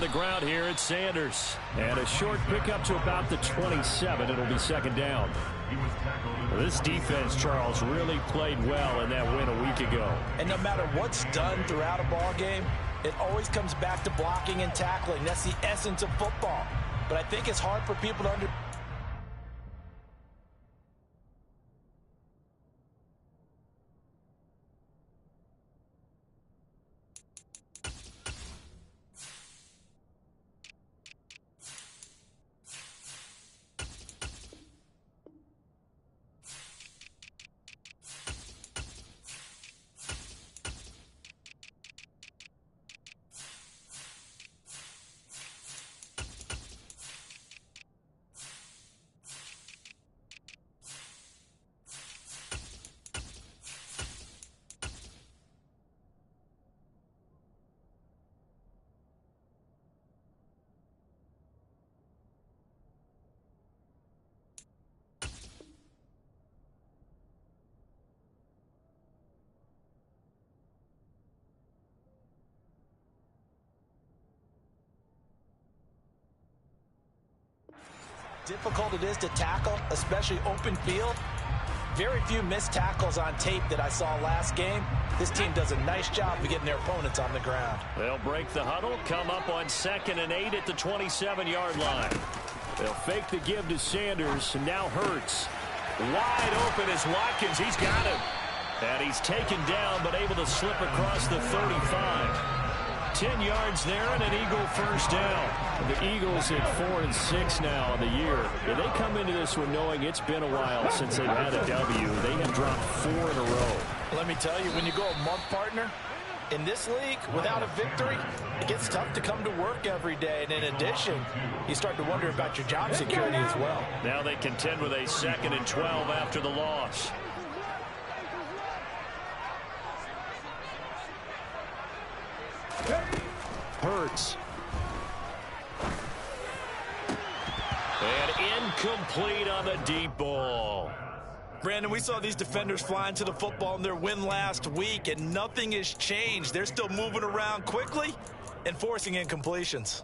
the ground here. It's Sanders. And a short pickup to about the 27. It'll be second down. Well, this defense, Charles, really played well in that win a week ago. And no matter what's done throughout a ball game, it always comes back to blocking and tackling. That's the essence of football. But I think it's hard for people to understand. Difficult it is to tackle, especially open field. Very few missed tackles on tape that I saw last game. This team does a nice job of getting their opponents on the ground. They'll break the huddle, come up on 2nd and 8 at the 27-yard line. They'll fake the give to Sanders, and now Hurts. Wide open is Watkins. He's got him. And he's taken down, but able to slip across the 35. 10 yards there and an Eagle first down. The Eagles at 4-6 now on the year. They come into this one knowing it's been a while since they've had a W. They have dropped 4 in a row. Let me tell you, when you go a month, partner, in this league, without a victory, it gets tough to come to work every day. And in addition, you start to wonder about your job security as well. Now they contend with a 2nd and 12 after the loss. Hurts. And incomplete on the deep ball. Brandon, we saw these defenders flying to the football in their win last week, and nothing has changed. They're still moving around quickly and forcing incompletions.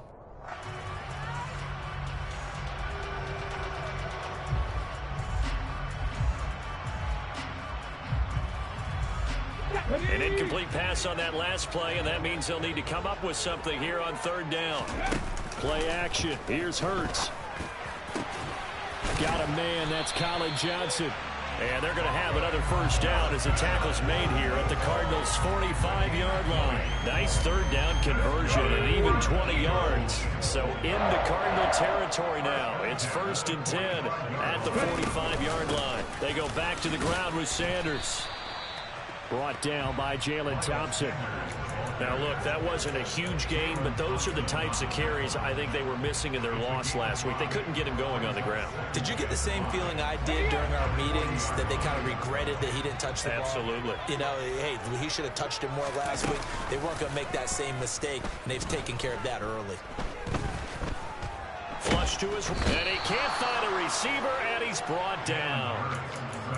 An incomplete pass on that last play, and that means they'll need to come up with something here on 3rd down. Play action. Here's Hurts. Got a man. That's Colin Johnson. And they're going to have another first down as the tackle's made here at the Cardinals' 45-yard line. Nice 3rd down conversion and even 20 yards. So into Cardinal territory now. It's 1st and 10 at the 45-yard line. They go back to the ground with Sanders. Brought down by Jalen Thompson. Now, look, that wasn't a huge gain, but those are the types of carries I think they were missing in their loss last week. They couldn't get him going on the ground. Did you get the same feeling I did during our meetings, that they kind of regretted that he didn't touch the ball? Absolutely. You know, hey, he should have touched it more last week. They weren't going to make that same mistake, and they've taken care of that early. Flush to his, and he can't find a receiver, and he's brought down.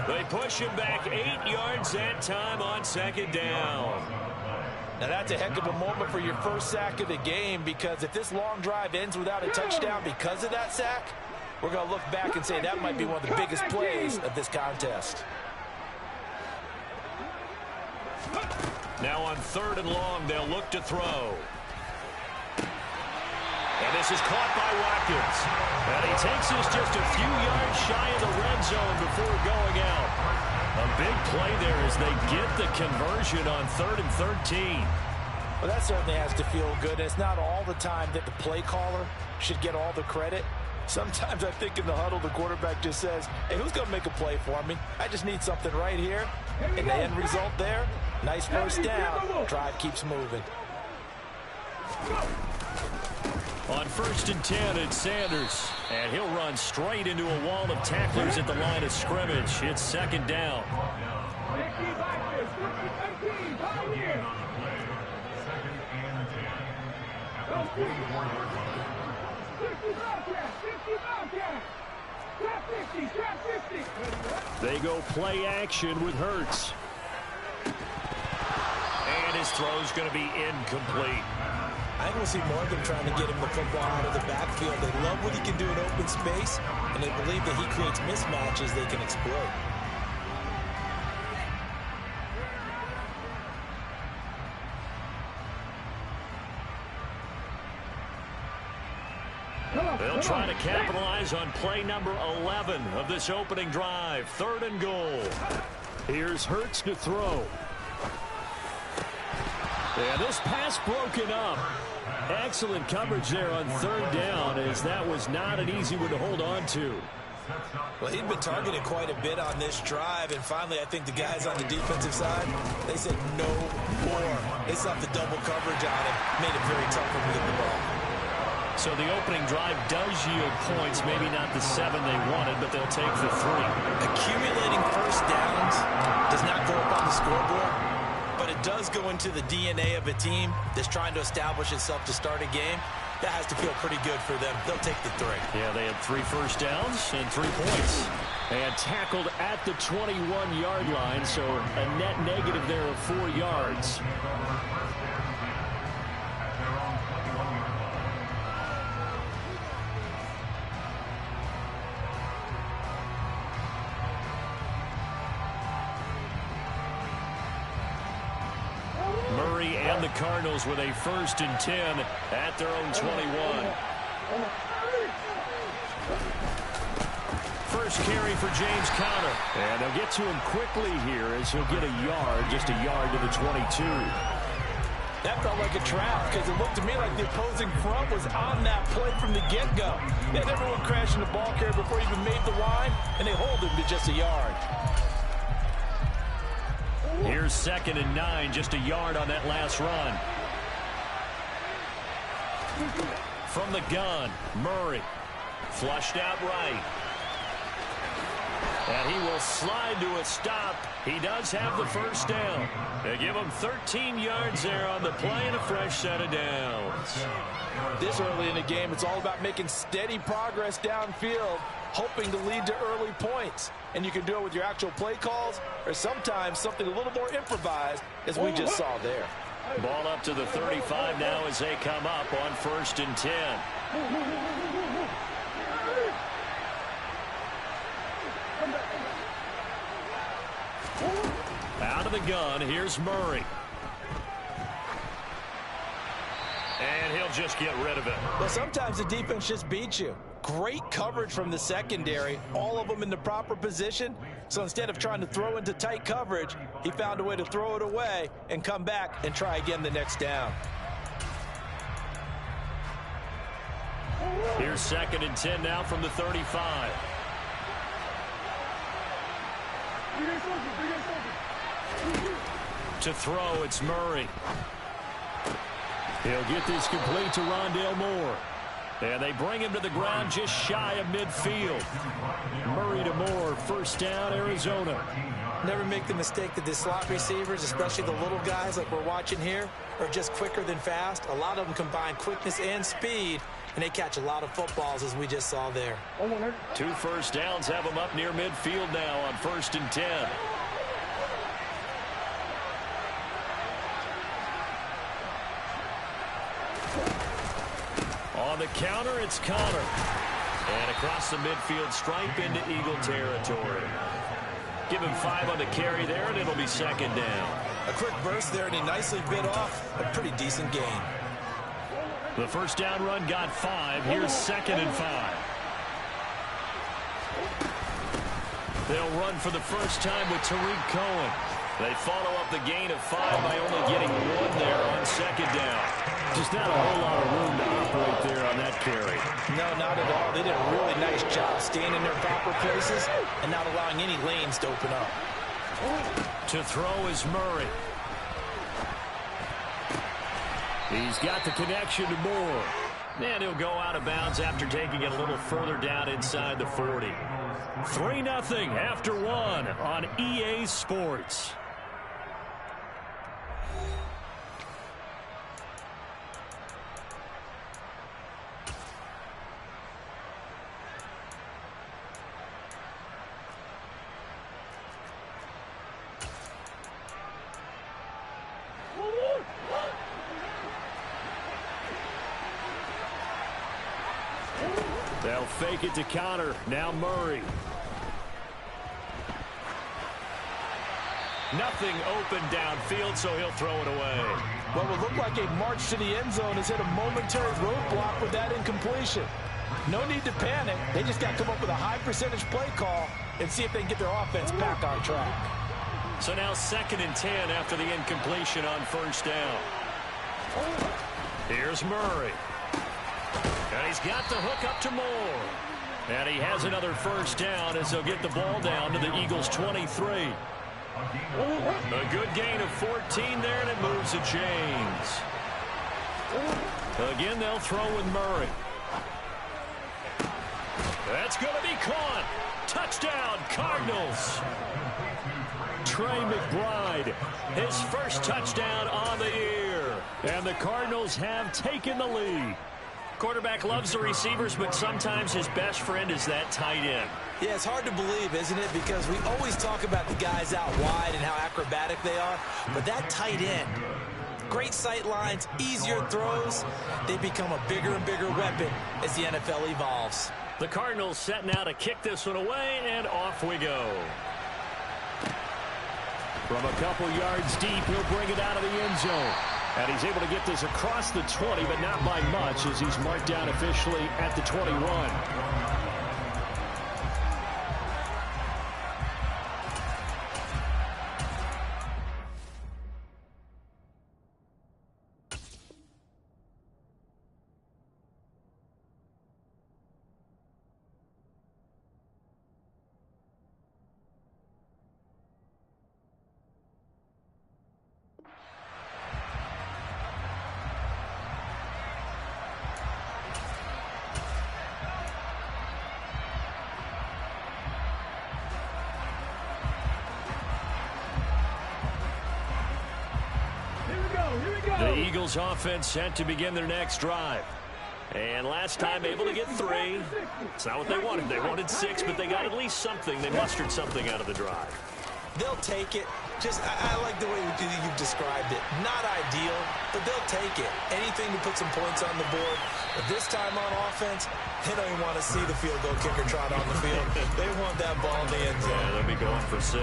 They push him back 8 yards that time on 2nd down. Now that's a heck of a moment for your first sack of the game, because if this long drive ends without a touchdown because of that sack, we're going to look back and say that might be one of the biggest plays of this contest. Now on 3rd and long, they'll look to throw. And this is caught by Watkins. And he takes this just a few yards shy of the red zone before going out. A big play there as they get the conversion on 3rd and 13. Well, that certainly has to feel good. It's not all the time that the play caller should get all the credit. Sometimes I think in the huddle, the quarterback just says, hey, who's going to make a play for me? I just need something right here. And the end result there, nice first down. Drive keeps moving. On 1st and 10, it's Sanders. And he'll run straight into a wall of tacklers at the line of scrimmage. It's 2nd down. They go play action with Hurts. And his throw's going to be incomplete. I think we'll see more of them trying to get him the football out of the backfield. They love what he can do in open space, and they believe that he creates mismatches they can exploit. They'll try to capitalize on play number 11 of this opening drive. 3rd and goal. Here's Hurts to throw. And this pass broken up. Excellent coverage there on 3rd down, as that was not an easy one to hold on to. Well, he'd been targeted quite a bit on this drive, and finally I think the guys on the defensive side, they said no more. They slapped the double coverage on him, made it very tough for him to get the ball. So the opening drive does yield points, maybe not the 7 they wanted, but they'll take the 3. Accumulating first downs does not go up on the scoreboard, but it does go into the DNA of a team that's trying to establish itself to start a game. That has to feel pretty good for them. They'll take the 3. Yeah, they had 3 first downs and 3 points. And tackled at the 21-yard line, so a net negative there of 4 yards. Murray and the Cardinals with a 1st and 10 at their own 21. First carry for James Conner. And they'll get to him quickly here as he'll get a yard, just a yard to the 22. That felt like a trap because it looked to me like the opposing front was on that play from the get-go. They had everyone crashing the ball carrier before he even made the line, and they hold him to just a yard. Here's 2nd and 9, just a yard on that last run. From the gun, Murray. Flushed out right. And he will slide to a stop. He does have the first down. They give him 13 yards there on the play and a fresh set of downs. This early in the game, it's all about making steady progress downfield, hoping to lead to early points. And you can do it with your actual play calls or sometimes something a little more improvised, as we just saw there. Ball up to the 35 now as they come up on 1st and 10. Out of the gun, here's Murray. And he'll just get rid of it. Well, sometimes the defense just beats you. Great coverage from the secondary, all of them in the proper position. So instead of trying to throw into tight coverage, he found a way to throw it away and come back and try again the next down. Here's 2nd and 10 now from the 35. To throw, it's Murray. He'll get this complete to Rondale Moore. And they bring him to the ground just shy of midfield. Murray to Moore, 1st down, Arizona. Never make the mistake that the slot receivers, especially the little guys like we're watching here, are just quicker than fast. A lot of them combine quickness and speed, and they catch a lot of footballs, as we just saw there. 2 first downs have them up near midfield now on 1st and 10. On the counter, it's Conner. And across the midfield stripe into Eagle territory. Give him 5 on the carry there, and it'll be 2nd down. A quick burst there, and he nicely bit off a pretty decent gain. The first down run got 5. Here's 2nd and 5. They'll run for the first time with Tariq Cohen. They follow up the gain of 5 by only getting 1 there on 2nd down. Just not a whole lot of room to operate there on that carry. No, not at all. They did a really nice job staying in their proper places and not allowing any lanes to open up. To throw is Murray. He's got the connection to Moore. And he'll go out of bounds after taking it a little further down inside the 40. 3-0 after 1 on EA Sports. They'll fake it to counter. Now Murray. Nothing open downfield, so he'll throw it away. What would look like a march to the end zone has hit a momentary roadblock with that incompletion. No need to panic. They just got to come up with a high percentage play call and see if they can get their offense back on track. So now 2nd and 10 after the incompletion on 1st down. Here's Murray. And he's got the hook up to Moore. And he has another 1st down as he'll get the ball down to the Eagles' 23. A good gain of 14 there, and it moves the chains. Again, they'll throw with Murray. That's going to be caught. Touchdown, Cardinals. Trey McBride, his first touchdown on the year. And the Cardinals have taken the lead. Quarterback loves the receivers, but sometimes his best friend is that tight end. Yeah, it's hard to believe, isn't it? Because we always talk about the guys out wide and how acrobatic they are. But that tight end, great sight lines, easier throws, they become a bigger and bigger weapon as the NFL evolves. The Cardinals setting out to kick this one away, and off we go. From a couple yards deep, he'll bring it out of the end zone. And he's able to get this across the 20, but not by much, as he's marked down officially at the 21. The Eagles offense set to begin their next drive. And last time able to get 3. It's not what they wanted. They wanted 6, but they got at least something. They mustered something out of the drive. They'll take it. I like the way you've described it. Not ideal, but they'll take it. Anything to put some points on the board. But this time on offense, they don't even want to see the field goal kicker trot on the field. They want that ball in the end zone. Yeah, they'll be going for 6.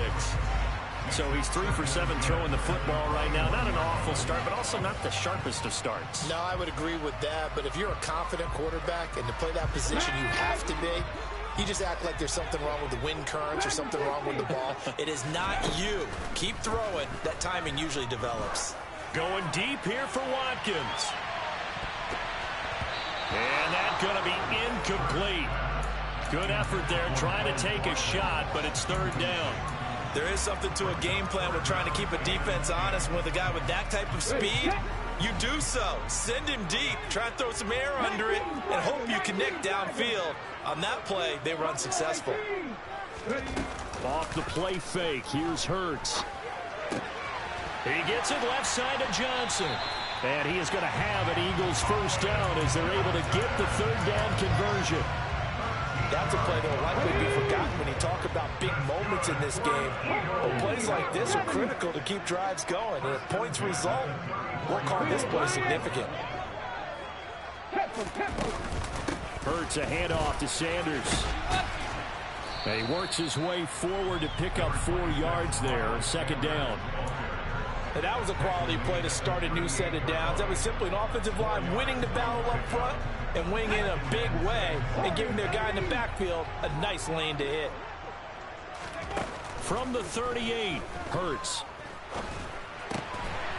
So he's 3 for 7 throwing the football right now. Not an awful start, but also not the sharpest of starts. No, I would agree with that. But if you're a confident quarterback and to play that position, you have to be. You just act like there's something wrong with the wind currents or something wrong with the ball. It is not you. Keep throwing. That timing usually develops. Going deep here for Watkins. And that's going to be incomplete. Good effort there trying to take a shot, but it's 3rd down. There is something to a game plan with trying to keep a defense honest. With a guy with that type of speed, you do so. Send him deep. Try and throw some air under it and hope you connect downfield. On that play, they were unsuccessful. Off the play fake. Here's Hurts. He gets it left side to Johnson. And he is going to have an Eagles 1st down as they're able to get the 3rd down conversion. That's a play that will likely be forgotten when you talk about big moments in this game. But plays like this are critical to keep drives going. And if points result, we'll call this play significant. Hurts a handoff to Sanders. And he works his way forward to pick up 4 yards there on 2nd down. And that was a quality play to start a new set of downs. That was simply an offensive line winning the battle up front and winning in a big way and giving their guy in the backfield a nice lane to hit. From the 38, Hurts.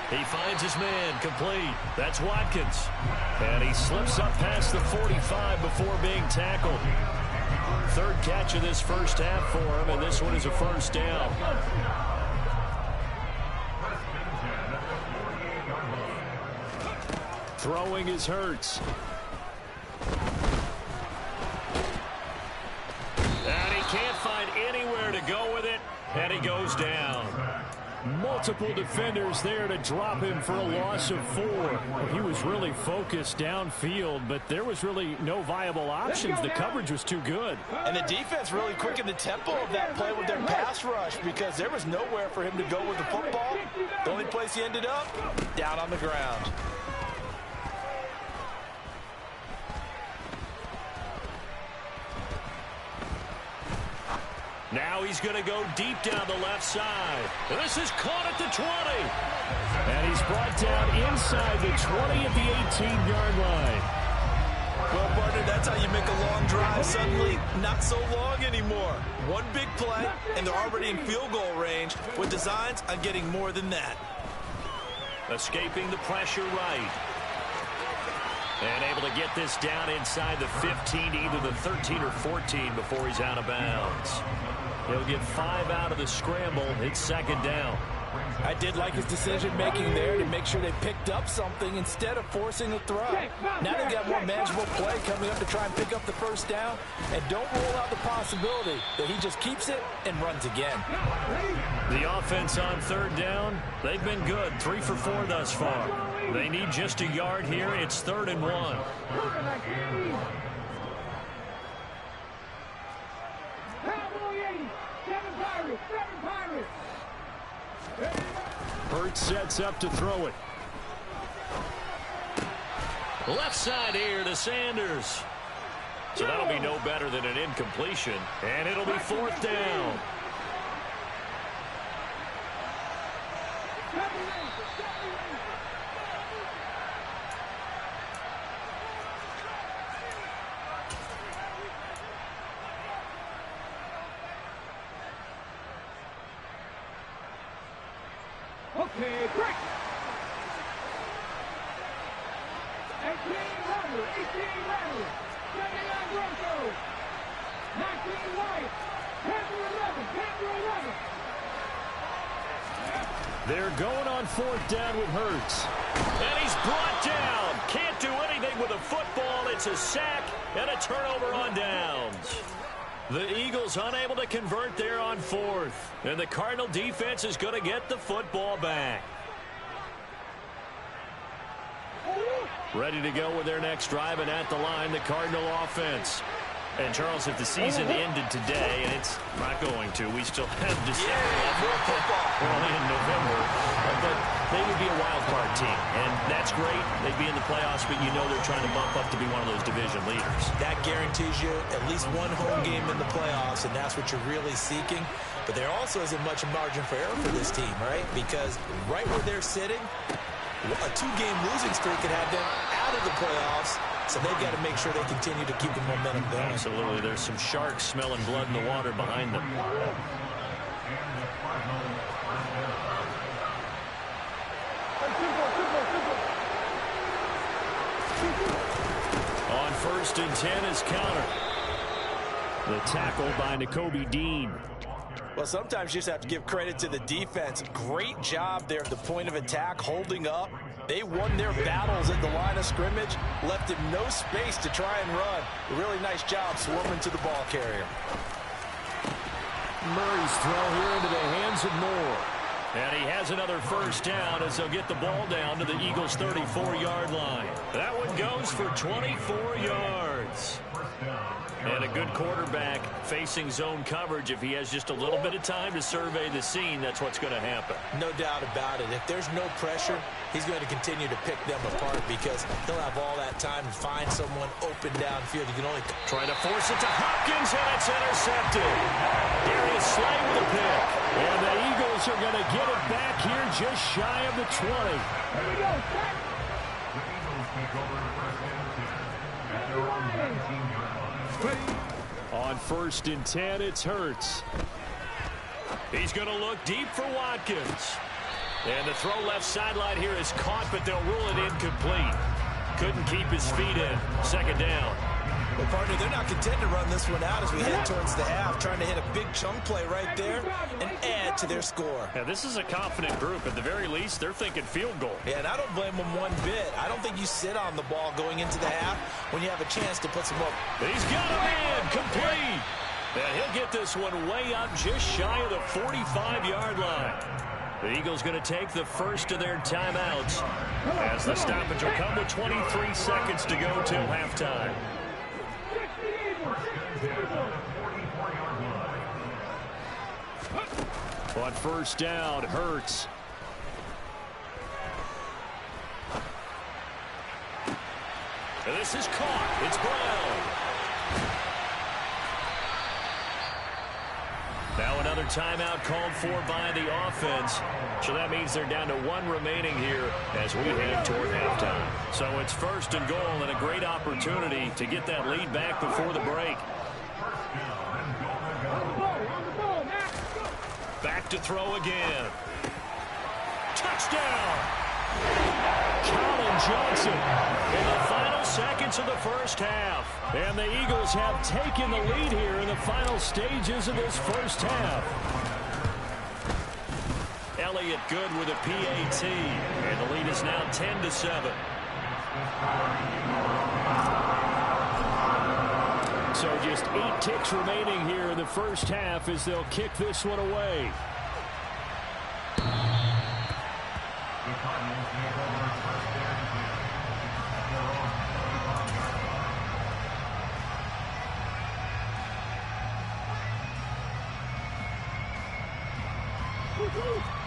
He finds his man complete. That's Watkins. And he slips up past the 45 before being tackled. 3rd catch of this 1st half for him, and this one is a 1st down. Throwing is Hurts. And he can't find anywhere to go with it, and he goes down. Multiple defenders there to drop him for a loss of 4. He was really focused downfield, but there was really no viable options. The coverage was too good. And the defense really quickened the tempo of that play with their pass rush because there was nowhere for him to go with the football. The only place he ended up, down on the ground. Now he's going to go deep down the left side. This is caught at the 20. And he's brought down inside the 20 at the 18-yard line. Well, partner, that's how you make a long drive suddenly not so long anymore. One big play, and they're already in field goal range with designs on getting more than that. Escaping the pressure right. And able to get this down inside the 15 to either the 13 or 14 before he's out of bounds. He'll get 5 out of the scramble. It's second down. I did like his decision-making there to make sure they picked up something instead of forcing a throw. Now they've got more manageable play coming up to try and pick up the first down. And don't rule out the possibility that he just keeps it and runs again. The offense on third down, they've been good. 3 for 4 thus far. They need just a yard here. It's 3rd and 1. Hurts sets up to throw it. Left side here to Sanders. So that'll be no better than an incompletion. And it'll be 4th down. Okay, break. 18 Randall, 79 Broncos, 19 White, Panther 11. They're going on 4th down with Hurts. And he's brought down. Can't do anything with a football. It's a sack and a turnover on downs. The Eagles unable to convert there on 4th. And the Cardinal defense is going to get the football back. Ready to go with their next drive, and at the line, the Cardinal offense. And, Charles, if the season ended today, and it's not going to, we still have December early in November, but they would be a wild card team, and that's great. They'd be in the playoffs, but you know they're trying to bump up to be one of those division leaders. That guarantees you at least one home game in the playoffs, and that's what you're really seeking. But there also isn't much margin for error for this team, right? Because right where they're sitting, a 2-game losing streak could have them out of the playoffs. So they've got to make sure they continue to keep the momentum going. Absolutely. There's some sharks smelling blood in the water behind them. On 1st and 10 is counter. The tackle by Nakobe Dean. Well, sometimes you just have to give credit to the defense. Great job there at the point of attack, holding up. They won their battles at the line of scrimmage, left him no space to try and run. A really nice job swarming to the ball carrier. Murray's throw here into the hands of Moore. And he has another first down as they'll get the ball down to the Eagles' 34-yard line. That one goes for 24 yards. And a good quarterback facing zone coverage. If he has just a little bit of time to survey the scene, that's what's going to happen. No doubt about it. If there's no pressure, he's going to continue to pick them apart because he'll have all that time to find someone open downfield. You can only try to force it to Hopkins, and it's intercepted. Darius Slay with a pick. And the Eagles are going to get it back here just shy of the 20. Here we go, set. On 1st and 10, it's Hurts. He's going to look deep for Watkins. And the throw left sideline here is caught, but they'll rule it incomplete. Couldn't keep his feet in. Second down. Well, partner, they're not content to run this one out as we head towards the half, trying to hit a big chunk play right there and add to their score. Yeah, this is a confident group. At the very least, they're thinking field goal. Yeah, and I don't blame them one bit. I don't think you sit on the ball going into the half when you have a chance to put some more. He's got a man complete. And he'll get this one way up just shy of the 45-yard line. The Eagles going to take the first of their timeouts as the stoppage will come with 23 seconds to go till halftime. On 1st down, Hurts. And this is caught. It's Brown. Another timeout called for by the offense. So that means they're down to 1 remaining here as we head toward halftime. So it's 1st and goal and a great opportunity to get that lead back before the break. Back to throw again. Touchdown! Colin Johnson in the final seconds of the first half. And the Eagles have taken the lead here in the final stages of this first half. Elliott good with a PAT. And the lead is now 10-7. So just 8 ticks remaining here in the first half as they'll kick this one away.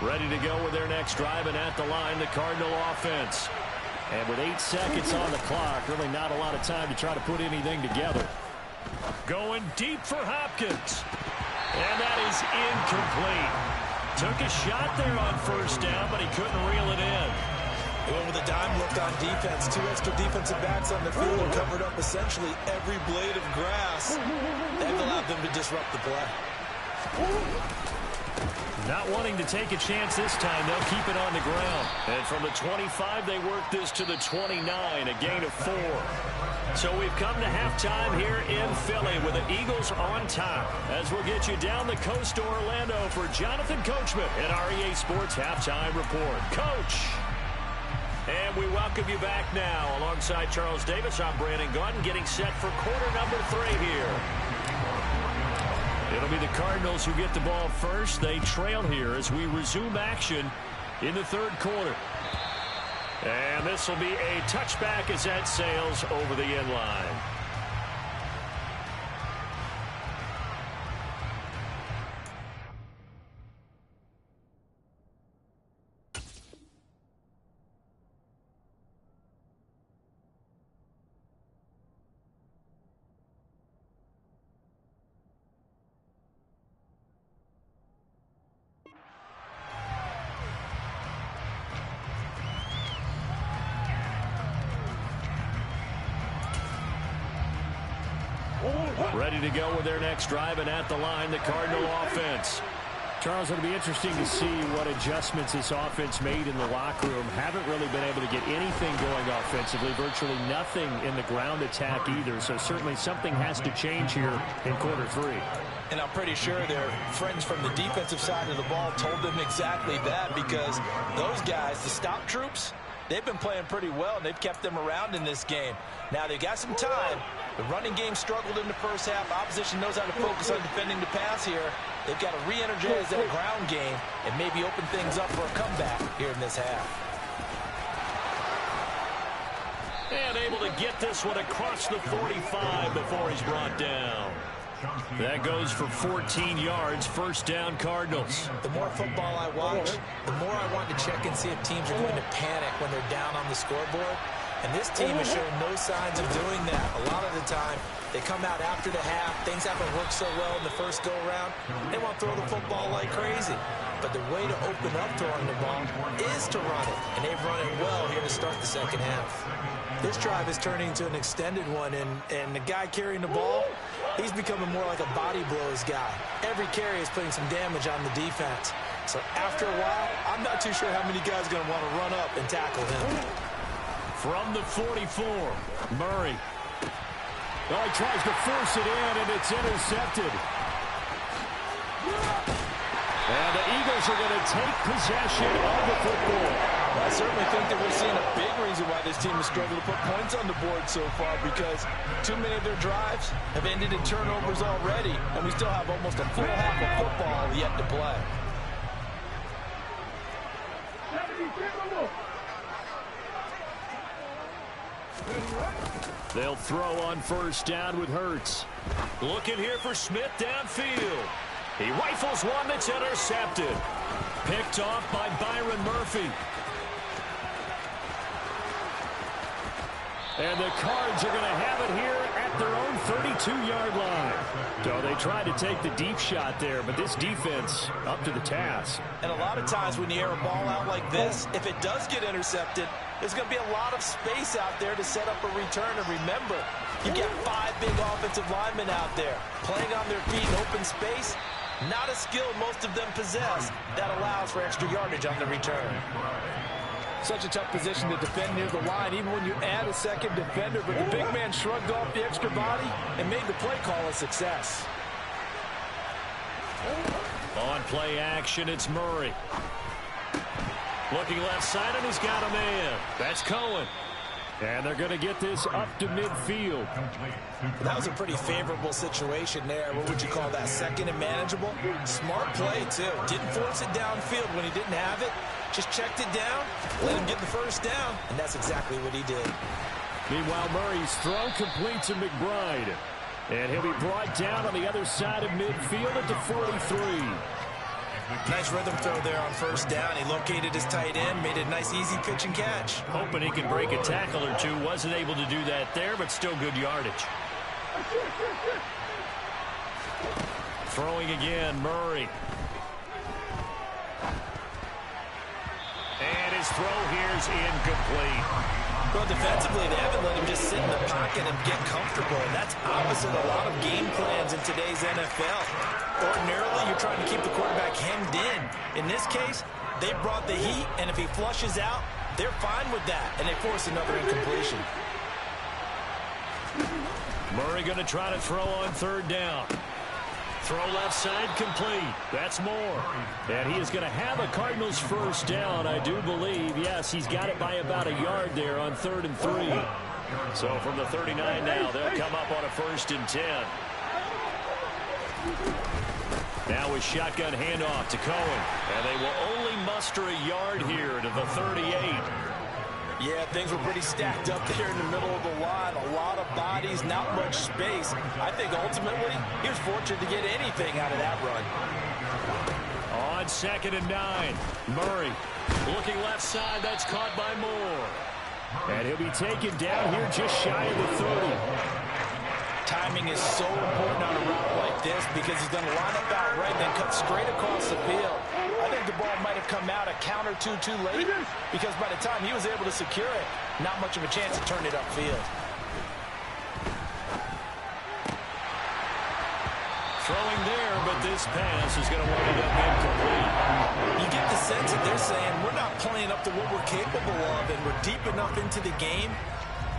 Ready to go with their next drive, and at the line, the Cardinal offense. And with 8 seconds on the clock, really not a lot of time to try to put anything together. Going deep for Hopkins. And that is incomplete. Took a shot there on first down, but he couldn't reel it in. He went with a dime look on defense. 2 extra defensive backs on the field and covered up essentially every blade of grass. They've allowed them to disrupt the play. Not wanting to take a chance this time, they'll keep it on the ground. And from the 25, they work this to the 29, a gain of 4. So we've come to halftime here in Philly with the Eagles on top. As we'll get you down the coast to Orlando for Jonathan Coachman at our EA Sports Halftime Report. Coach! And we welcome you back now. Alongside Charles Davis, I'm Brandon Gaudin, getting set for quarter number 3 here. It'll be the Cardinals who get the ball first. They trail here as we resume action in the 3rd quarter. And this will be a touchback as that sails over the end line. Ready to go with their next drive, and at the line, the Cardinal offense. Charles, it'll be interesting to see what adjustments this offense made in the locker room. Haven't really been able to get anything going offensively, virtually nothing in the ground attack either. So certainly something has to change here in quarter 3. And I'm pretty sure their friends from the defensive side of the ball told them exactly that, because those guys, the stop troops, they've been playing pretty well, and they've kept them around in this game. Now, they've got some time. The running game struggled in the first half. Opposition knows how to focus on defending the pass here. They've got to re-energize that ground game and maybe open things up for a comeback here in this half. And able to get this one across the 45 before he's brought down. That goes for 14 yards. First down, Cardinals. The more football I watch, the more I want to check and see if teams are going to panic when they're down on the scoreboard. And this team has shown no signs of doing that. A lot of the time, they come out after the half. Things haven't worked so well in the first go-around. They want to throw the football like crazy. But the way to open up throwing the ball is to run it. And they've run it well here to start the second half. This drive is turning into an extended one. And the guy carrying the ball, he's becoming more like a body blows guy. Every carry is putting some damage on the defense. So after a while, I'm not too sure how many guys are going to want to run up and tackle him. From the 44, Murray. Oh, he tries to force it in, and it's intercepted. And the Eagles are going to take possession of the football. I certainly think that we're seeing a big reason why this team has struggled to put points on the board so far, because too many of their drives have ended in turnovers already, and we still have almost a full half of football yet to play. They'll throw on first down with Hurts. Looking here for Smith downfield. He rifles one that's intercepted. Picked off by Byron Murphy. And the Cards are going to have it here at their own 32-yard line. So they tried to take the deep shot there, but this defense up to the task. And a lot of times when you air a ball out like this, if it does get intercepted, there's going to be a lot of space out there to set up a return. And remember, you get 5 big offensive linemen out there playing on their feet in open space. Not a skill most of them possess that allows for extra yardage on the return. Such a tough position to defend near the line, even when you add a second defender. But the big man shrugged off the extra body and made the play call a success. On play action, it's Murray. Looking left side, and he's got a man. That's Cohen. And they're going to get this up to midfield. That was a pretty favorable situation there. What would you call that? Second and manageable? Smart play, too. Didn't force it downfield when he didn't have it. Just checked it down, let him get the first down, and that's exactly what he did. Meanwhile, Murray's throw complete to McBride. And he'll be brought down on the other side of midfield at the 43. Nice rhythm throw there on first down. He located his tight end, made a nice easy pitch and catch. Hoping he can break a tackle or two. Wasn't able to do that there, but still good yardage. Throwing again, Murray. And his throw here's incomplete. Well, defensively, they haven't let him just sit in the pocket and get comfortable. And that's opposite a lot of game plans in today's NFL. Ordinarily, you're trying to keep the quarterback hemmed in. In this case, they brought the heat, and if he flushes out, they're fine with that, and they force another incompletion. Murray going to try to throw on third down. Throw left side complete. That's Moore. And he is going to have a Cardinals first down, I do believe. Yes, he's got it by about a yard there on 3rd and 3. So from the 39 now, they'll come up on a 1st and 10. Now with shotgun handoff to Cohen. And they will only muster a yard here to the 38. Yeah, things were pretty stacked up there in the middle of the line. A lot of bodies, not much space. I think ultimately he was fortunate to get anything out of that run. On 2nd and 9, Murray looking left side. That's caught by Moore. And he'll be taken down here just shy of the 30. Timing is so important on a route like this because he's going to line up out right and then cut straight across the field. I think the ball might have come out a count or two too late because by the time he was able to secure it, not much of a chance to turn it upfield. Throwing there, but this pass is going to wind up incomplete. You get the sense that they're saying we're not playing up to what we're capable of, and we're deep enough into the game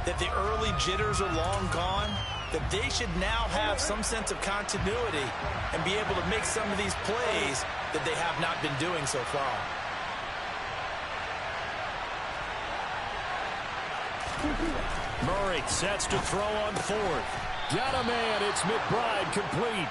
that the early jitters are long gone, that they should now have some sense of continuity and be able to make some of these plays that they have not been doing so far. Murray sets to throw on 4th. Got a man. It's McBride complete.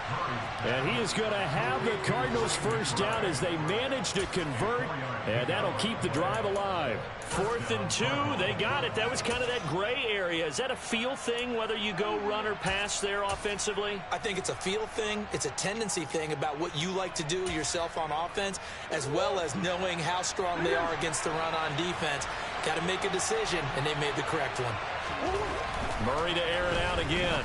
And he is going to have the Cardinals first down as they manage to convert. And that'll keep the drive alive. 4th and 2. They got it. That was kind of that gray area. Is that a feel thing, whether you go run or pass there offensively? I think it's a feel thing. It's a tendency thing about what you like to do yourself on offense, as well as knowing how strong they are against the run on defense. Got to make a decision, and they made the correct one. Murray to air it out again.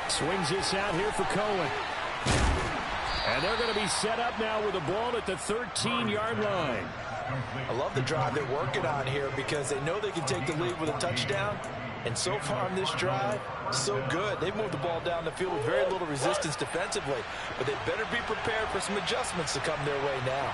Swings this out here for Cohen. And they're going to be set up now with the ball at the 13-yard line. I love the drive they're working on here because they know they can take the lead with a touchdown. And so far on this drive, so good. They've moved the ball down the field with very little resistance defensively. But they better be prepared for some adjustments to come their way now.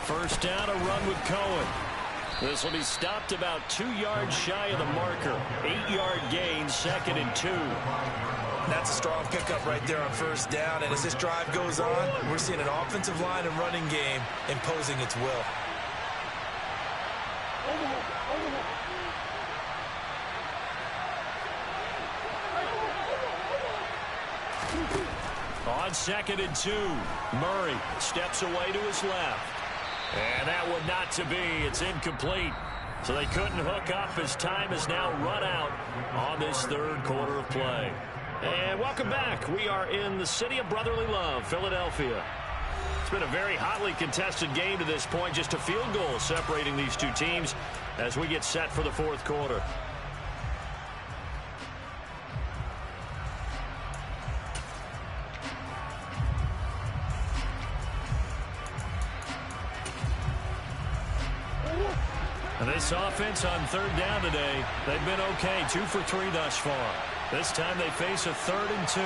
First down, a run with Cohen. This will be stopped about 2 yards shy of the marker. 8-yard gain, 2nd and 2. That's a strong pickup right there on first down. And as this drive goes on, we're seeing an offensive line and running game imposing its will. On 2nd and 2, Murray steps away to his left. And that one not to be. It's incomplete. So they couldn't hook up as time is now run out on this 3rd quarter of play. And welcome back. We are in the city of brotherly love, Philadelphia. It's been a very hotly contested game to this point. Just a field goal separating these two teams as we get set for the fourth quarter. And this offense on third down today, they've been okay. 2 for 3 thus far. This time they face a 3rd and 2.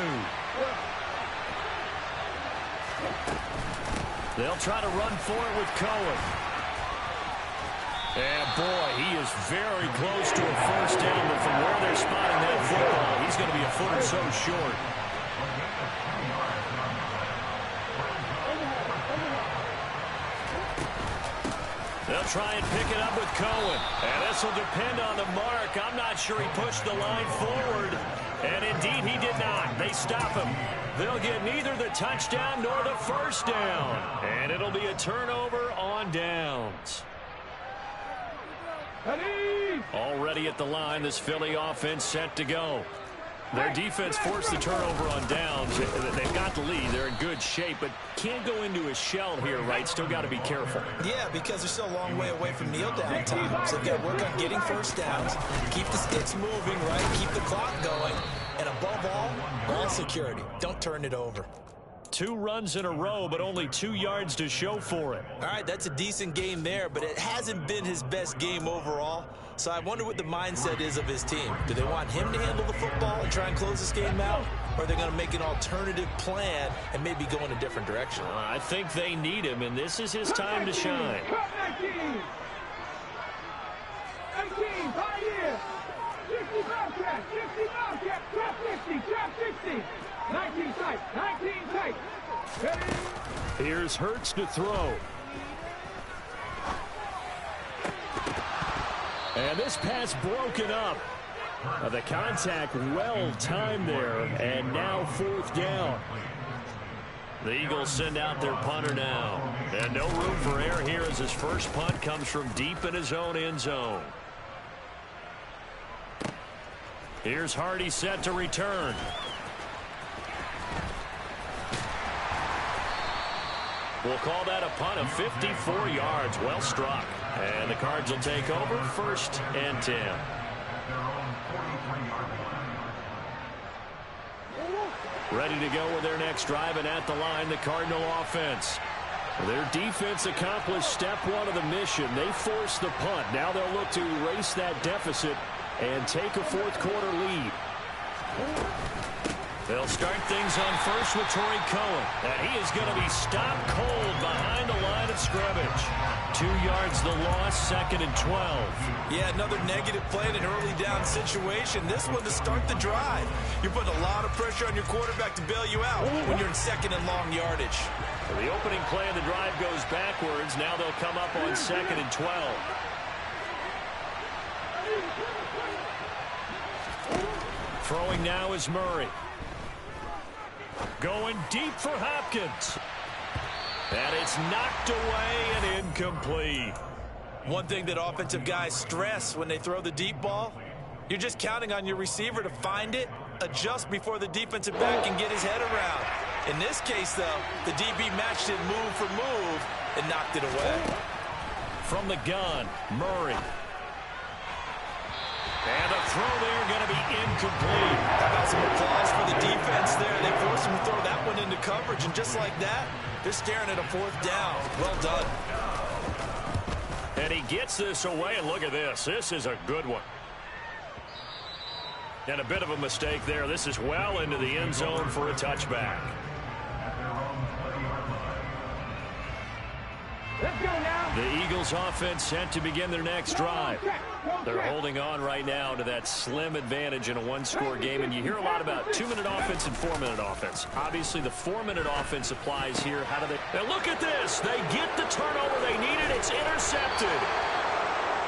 They'll try to run for it with Cohen. And boy, he is very close to a first down, but from where they're spotting that football, he's going to be a foot or so short. They'll try and pick it up with Cohen. And this will depend on the mark. I'm not sure he pushed the line forward. And indeed, he did not. They stop him. They'll get neither the touchdown nor the first down. And it'll be a turnover on downs. Already at the line, this Philly offense set to go. Their defense forced the turnover on downs. They've got the lead. They're in good shape, but can't go into a shell here, right? Still got to be careful. Yeah, because they're still a long way away from kneel down time. So they've got to work on getting first downs, keep the sticks moving, right? Keep the clock going. And above all, ball security. Don't turn it over. 2 runs in a row, but only 2 yards to show for it. All right, that's a decent game there, but it hasn't been his best game overall. So I wonder what the mindset is of his team. Do they want him to handle the football and try and close this game out? Or are they going to make an alternative plan and maybe go in a different direction? I think they need him, and this is his time to shine. 19, 5 60 Bobcat, 60 Bobcat, trap 50, trap 60. 19 tight, 19 tight. Ready? Here's Hurts to throw. And this pass broken up. The contact well timed there, and now 4th down. The Eagles send out their punter now. And no room for error here as his first punt comes from deep in his own end zone. Here's Hardy set to return. We'll call that a punt of 54 yards. Well struck. And the Cards will take over 1st and 10. Ready to go with their next drive, and at the line, the Cardinal offense. Their defense accomplished step 1 of the mission. They forced the punt. Now they'll look to erase that deficit and take a fourth quarter lead. They'll start things on first with Torrey Cohen. And he is going to be stopped cold behind the line of scrimmage. 2 yards the loss, 2nd and 12. Yeah, another negative play in an early down situation. This one to start the drive. You're putting a lot of pressure on your quarterback to bail you out when you're in 2nd and long yardage. The opening play of the drive goes backwards. Now they'll come up on 2nd and 12. Throwing now is Murray. Going deep for Hopkins. And it's knocked away and incomplete. One thing that offensive guys stress when they throw the deep ball, you're just counting on your receiver to find it, adjust before the defensive back can get his head around. In this case, though, the DB matched it move for move and knocked it away. From the gun, Murray. And a throw there going to be incomplete. How about some applause for the defense there? They forced him to throw that one into coverage, and just like that, they're staring at a 4th down. Well done. And he gets this away, and look at this. This is a good one. And a bit of a mistake there. This is well into the end zone for a touchback. Let's go now. The Eagles offense set to begin their next drive. They're holding on right now to that slim advantage in a 1-score game, and you hear a lot about 2-minute offense and 4-minute offense. Obviously, the 4-minute offense applies here. How do they? Now look at this. They get the turnover they needed. It's intercepted.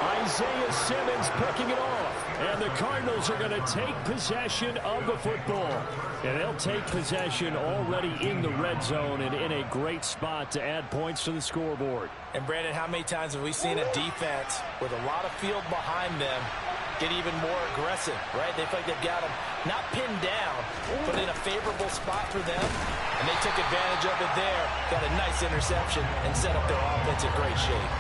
Isaiah Simmons picking it off. And the Cardinals are going to take possession of the football. And they'll take possession already in the red zone and in a great spot to add points to the scoreboard. And, Brandon, how many times have we seen a defense with a lot of field behind them get even more aggressive, right? They feel like they've got them not pinned down, but in a favorable spot for them. And they took advantage of it there. Got a nice interception and set up their offense in great shape.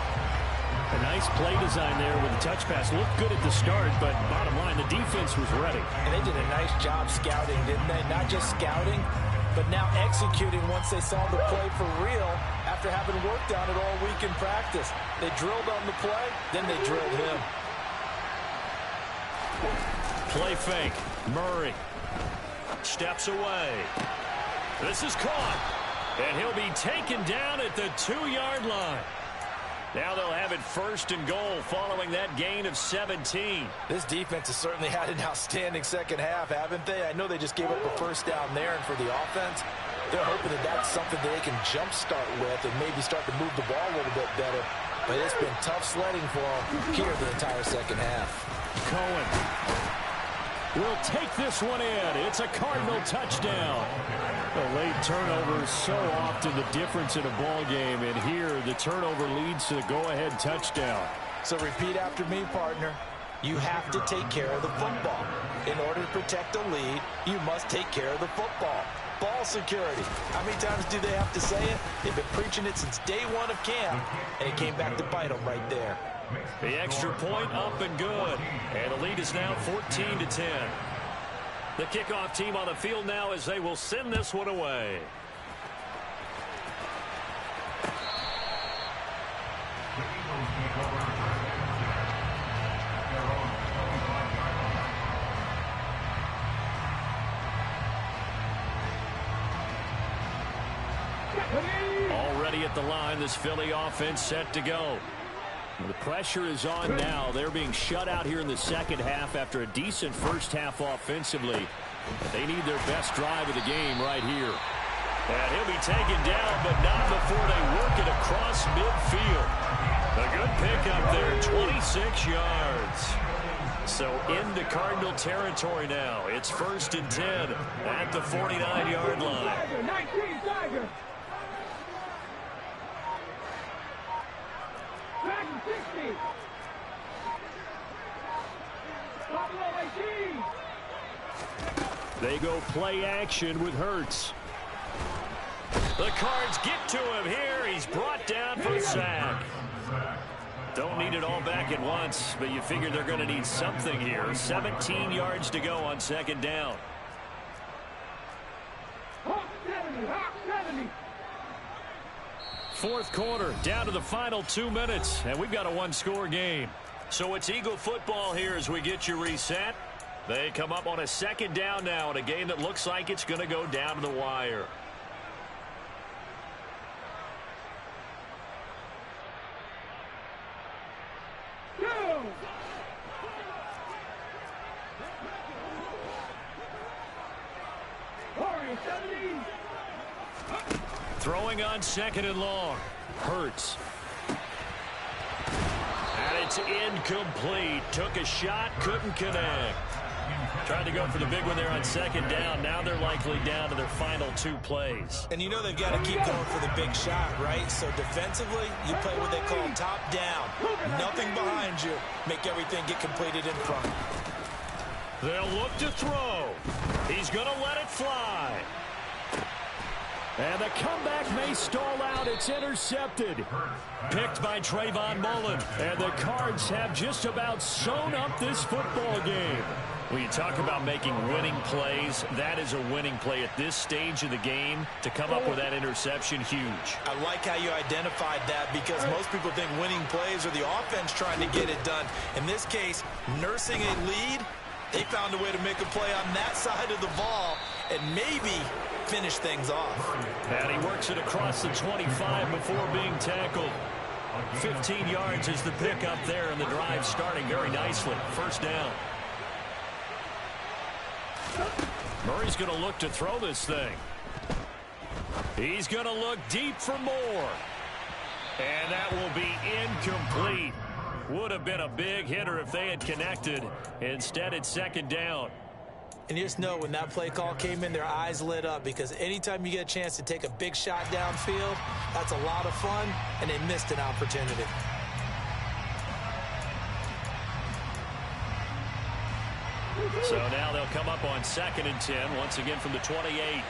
A nice play design there with the touch pass. Looked good at the start, but bottom line, the defense was ready. And they did a nice job scouting, didn't they? Not just scouting, but now executing once they saw the play for real after having worked on it all week in practice. They drilled on the play, then they drilled him. Play fake. Murray steps away. This is caught. And he'll be taken down at the 2-yard line. Now they'll have it 1st and goal following that gain of 17. This defense has certainly had an outstanding second half, haven't they? I know they just gave up a first down there, and for the offense, they're hoping that that's something that they can jumpstart with and maybe start to move the ball a little bit better. But it's been tough sledding for them here the entire second half. Cohen will take this one in. It's a Cardinal touchdown. The late turnover is so often the difference in a ball game, and here the turnover leads to the go-ahead touchdown. So repeat after me, partner. You have to take care of the football. In order to protect a lead, you must take care of the football. Ball security. How many times do they have to say it? They've been preaching it since day one of camp, and it came back to bite them right there. The extra point up and good. And the lead is now 14-10. The kickoff team on the field now as they will send this one away. Already at the line, this Philly offense set to go. The pressure is on now. They're being shut out here in the second half after a decent first half offensively. They need their best drive of the game right here. And he'll be taken down, but not before they work it across midfield. A good pickup there, 26 yards. So into Cardinal territory now. It's 1st and 10 at the 49-yard line. 19 Tiger. Madden 60. Buffalo 18. They go play action with Hurts. The Cards get to him here. He's brought down for a sack. Don't need it all back at once, but you figure they're going to need something here. 17 yards to go on 2nd down. Hawk 70. Hawk 70. 4th quarter, down to the final 2 minutes, and we've got a 1-score game. So it's Eagle football here as we get you reset. They come up on a 2nd down now in a game that looks like it's going to go down to the wire. Throwing on 2nd and long. Hurts. And it's incomplete. Took a shot, couldn't connect. Tried to go for the big one there on 2nd down. Now they're likely down to their final 2 plays. And you know they've got to keep going for the big shot, right? So defensively, you play what they call top down. Nothing behind you. Make everything get completed in front. They'll look to throw. He's going to let it fly. And the comeback may stall out. It's intercepted. Picked by Trayvon Mullen. And the Cards have just about sewn up this football game. When you talk about making winning plays, that is a winning play at this stage of the game. To come up with that interception, huge. I like how you identified that because most people think winning plays are the offense trying to get it done. In this case, nursing a lead, they found a way to make a play on that side of the ball and maybe finish things off. And he works it across the 25 before being tackled. 15 yards is the pickup there, and the drive starting very nicely. 1st down. Murray's going to look to throw this thing. He's going to look deep for more. And that will be incomplete. Would have been a big hitter if they had connected. Instead, it's 2nd down. And you just know when that play call came in, their eyes lit up because anytime you get a chance to take a big shot downfield, that's a lot of fun, and they missed an opportunity. So now they'll come up on 2nd and 10, once again from the 28.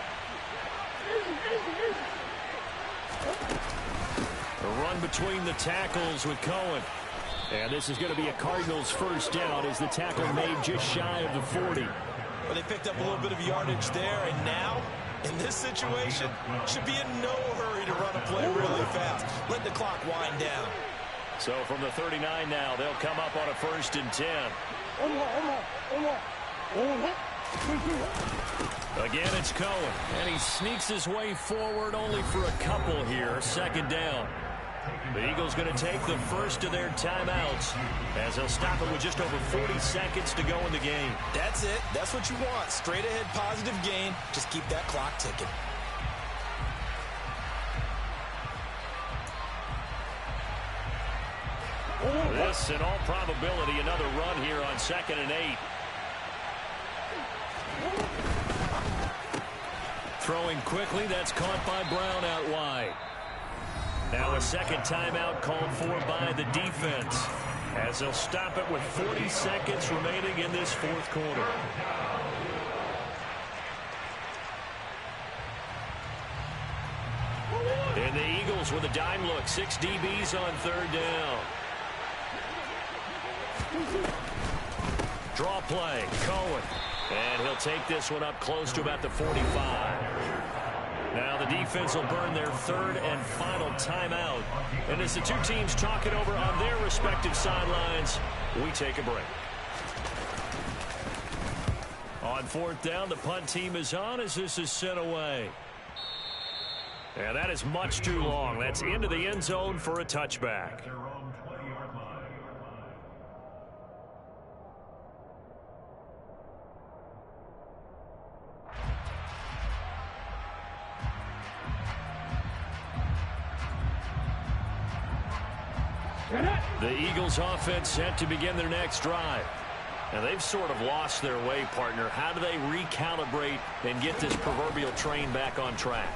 A run between the tackles with Cohen. And this is going to be a Cardinals first down as the tackle made just shy of the 40. Well, they picked up a little bit of yardage there, and now, in this situation, should be in no hurry to run a play really fast. Let the clock wind down. So from the 39 now, they'll come up on a 1st and 10. Again, it's Cohen, and he sneaks his way forward only for a couple here. 2nd down. The Eagles going to take the first of their timeouts as they'll stop it with just over 40 seconds to go in the game. That's it. That's what you want. Straight ahead positive gain. Just keep that clock ticking. This, in all probability, another run here on 2nd and 8. Throwing quickly, that's caught by Brown out wide. Now a second timeout called for by the defense as they'll stop it with 40 seconds remaining in this 4th quarter. And the Eagles with a dime look, 6 DBs on 3rd down. Draw play, Cohen. And he'll take this one up close to about the 45. Now the defense will burn their 3rd and final timeout. And as the two teams talk it over on their respective sidelines, we take a break. On 4th down, the punt team is on as this is sent away. And that is much too long. That's into the end zone for a touchback. The Eagles offense set to begin their next drive. And they've sort of lost their way, partner. How do they recalibrate and get this proverbial train back on track?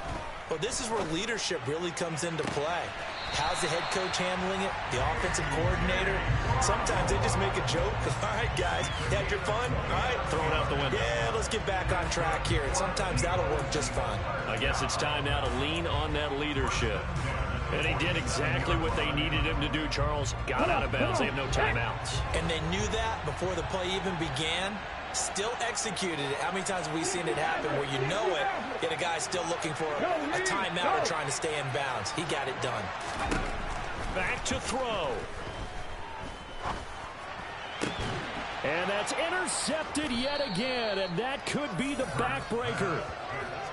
Well, this is where leadership really comes into play. How's the head coach handling it? The offensive coordinator? Sometimes they just make a joke. All right, guys, had your fun? All right. Throw it out the window. Yeah, let's get back on track here. And sometimes that'll work just fine. I guess it's time now to lean on that leadership. And he did exactly what they needed him to do, Charles. Got out of bounds. They have no timeouts. And they knew that before the play even began. Still executed it. How many times have we seen it happen where you know it, yet a guy's still looking for a timeout or trying to stay in bounds? He got it done. Back to throw. And that's intercepted yet again, and that could be the backbreaker.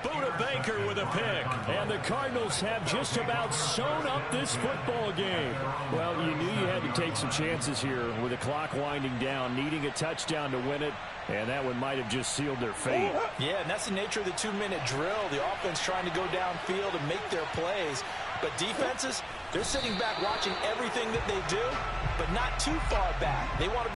Buda Baker with a pick, and the Cardinals have just about sewn up this football game. Well, you knew you had to take some chances here with the clock winding down, needing a touchdown to win it, and that one might have just sealed their fate. Yeah, and that's the nature of the 2-minute drill. The offense trying to go downfield and make their plays, but defenses, they're sitting back watching everything that they do, but not too far back. They want to